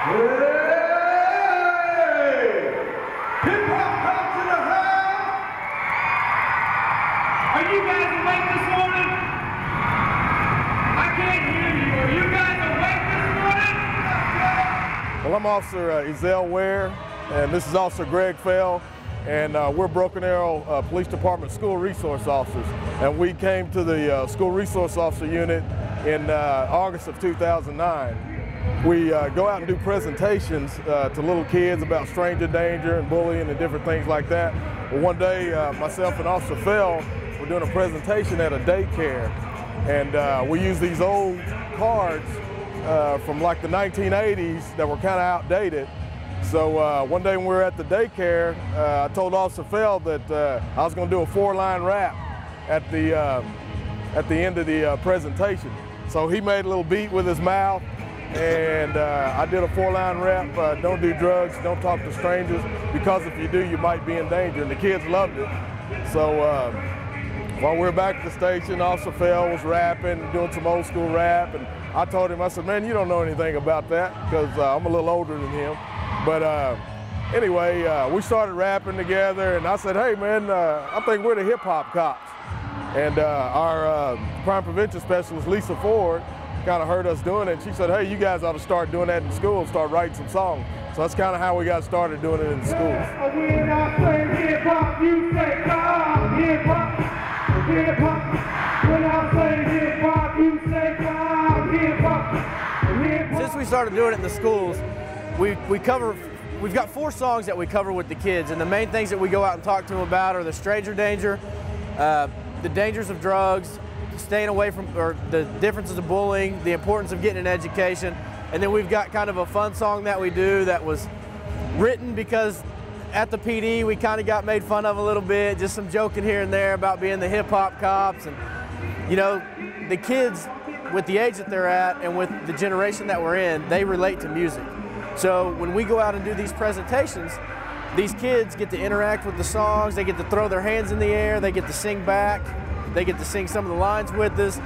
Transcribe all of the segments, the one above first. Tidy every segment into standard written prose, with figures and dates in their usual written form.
Hip-hop cops in the house! Are you guys awake this morning? I can't hear you. Are you guys awake this morning? Well, I'm Officer Ezell Ware, and this is Officer Greg Fell, and we're Broken Arrow Police Department School Resource Officers. And we came to the School Resource Officer Unit in August of 2009. We go out and do presentations to little kids about stranger danger and bullying and different things like that. Well, one day, myself and Officer Fell were doing a presentation at a daycare, and we used these old cards from like the 1980s that were kind of outdated. So one day when we were at the daycare, I told Officer Fell that I was going to do a 4-line rap at the end of the presentation. So he made a little beat with his mouth, and I did a 4-line rap, don't do drugs, don't talk to strangers, because if you do, you might be in danger, and the kids loved it. So while we were back at the station, Officer Fell was rapping, doing some old school rap, and I told him, I said, man, you don't know anything about that, because I'm a little older than him. But anyway, we started rapping together, and I said, hey man, I think we're the hip-hop cops. And our crime prevention specialist, Lisa Ford, kind of heard us doing it. She said, hey, you guys ought to start doing that in school and start writing some songs. So that's kind of how we got started doing it in schools. When I say hip-hop, you say come, hip-hop, hip-hop. When I say hip-hop, you say come, hip-hop, hip-hop. Since we started doing it in the schools, we've got 4 songs that we cover with the kids, and the main things that we go out and talk to them about are the stranger danger, the dangers of drugs, staying away from, or the differences of bullying, the importance of getting an education, and then we've got kind of a fun song that we do that was written because at the PD we kind of got made fun of a little bit, just some joking here and there about being the hip-hop cops, and you know, the kids with the age that they're at and with the generation that we're in, they relate to music. So when we go out and do these presentations, these kids get to interact with the songs, they get to throw their hands in the air, they get to sing back, they get to sing some of the lines with us,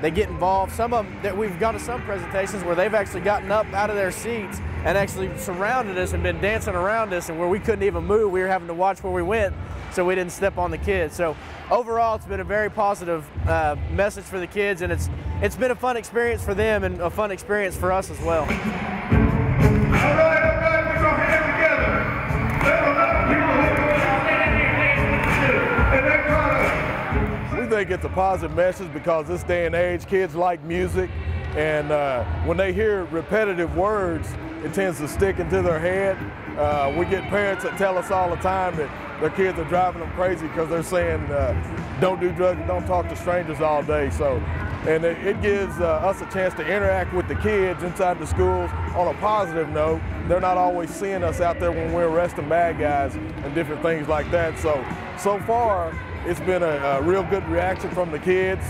they get involved. Some of them, that we've gone to some presentations where they've actually gotten up out of their seats and actually surrounded us and been dancing around us, and where we couldn't even move, we were having to watch where we went so we didn't step on the kids. So overall, it's been a very positive message for the kids, and it's been a fun experience for them and a fun experience for us as well. All right, everybody, put your hands together. There's a lot of people who and they try to. We think it's a positive message because this day and age, kids like music, and when they hear repetitive words, it tends to stick into their head. We get parents that tell us all the time that their kids are driving them crazy because they're saying, don't do drugs and don't talk to strangers all day. So, and it gives us a chance to interact with the kids inside the schools on a positive note. They're not always seeing us out there when we're arresting bad guys and different things like that. So far, it's been a real good reaction from the kids.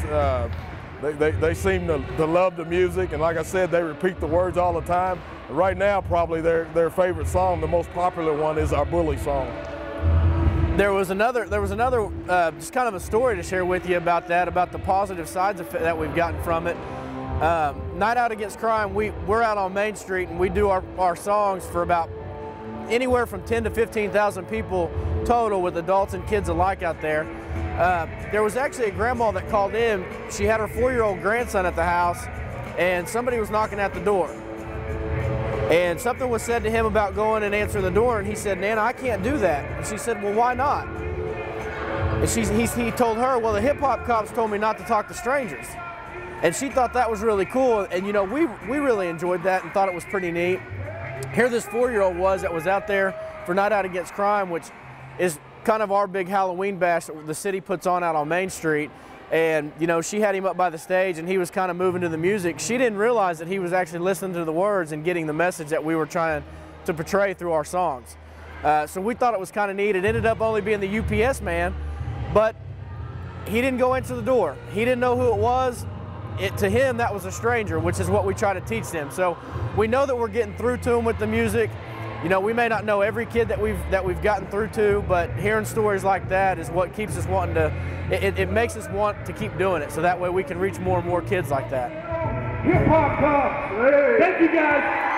They seem to love the music, and like I said, they repeat the words all the time. Right now, probably their favorite song, the most popular one, is our bully song. There was another just kind of a story to share with you about that, about the positive sides of it that we've gotten from it. Night Out Against Crime, we're out on Main Street, and we do our songs for about anywhere from 10 to 15,000 people total, with adults and kids alike out there. There was actually a grandma that called in. She had her 4-year-old grandson at the house, and somebody was knocking at the door. And something was said to him about going and answering the door, and he said, Nana, I can't do that. And she said, well, why not? And he told her, well, the hip-hop cops told me not to talk to strangers. And she thought that was really cool, and you know, we really enjoyed that and thought it was pretty neat. Here this 4-year-old was that was out there for Night Out Against Crime, which is kind of our big Halloween bash that the city puts on out on Main Street. And you know, she had him up by the stage and he was kind of moving to the music. She didn't realize that he was actually listening to the words and getting the message that we were trying to portray through our songs. So we thought it was kind of neat. It ended up only being the UPS man, but he didn't go into the door. He didn't know who it was. To him, that was a stranger, which is what we try to teach them. So we know that we're getting through to them with the music. You know, we may not know every kid that we've gotten through to, but hearing stories like that is what keeps us wanting to, it makes us want to keep doing it, so that way we can reach more and more kids like that. Hip-hop cops, hey. Thank you guys.